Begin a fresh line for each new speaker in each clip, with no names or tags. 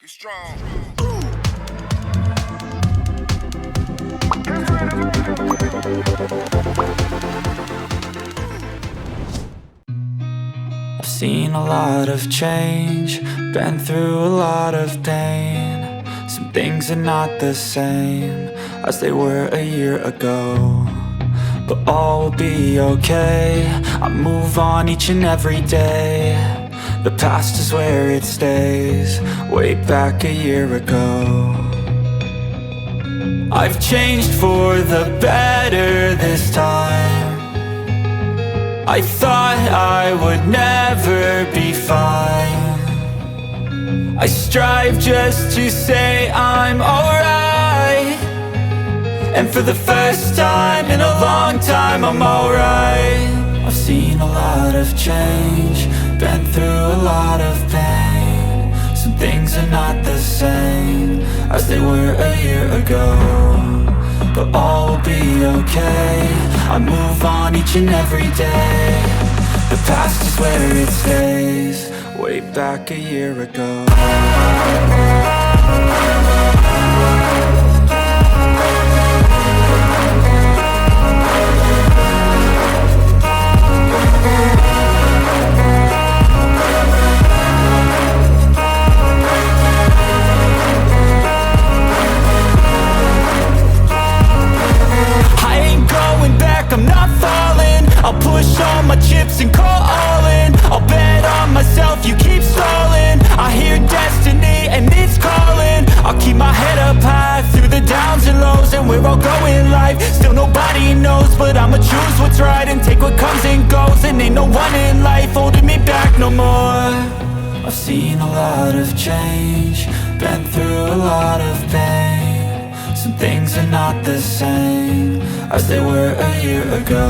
Get strong.
I've seen a lot of change, been through a lot of pain. Some things are not the same as they were a year ago, but all will be okay. I move on each and every day. The past is where it stays, way back a year ago. I've changed for the better this time. I thought I would never be fine. I strive just to say I'm alright, and for the first time in a long time I'm alright. I've seen a lot of change, been through a lot of pain. Some things are not the same as they were a year ago, but all will be okay. I move on each and every day. The past is where it stays, way back a year ago. I'm not falling, I'll push all my chips and call all in. I'll bet on myself, you keep stalling. I hear destiny and it's calling. I'll keep my head up high through the downs and lows, and we're all going life. Still nobody knows, but I'ma choose what's right and take what comes and goes. And ain't no one in life holding me back no more. I've seen a lot of change, been through a lot of pain. Some things are not the same as they were a year ago,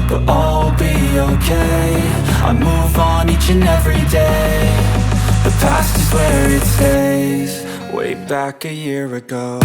but all will be okay. I move on each and every day. The past is where it stays, way back a year ago.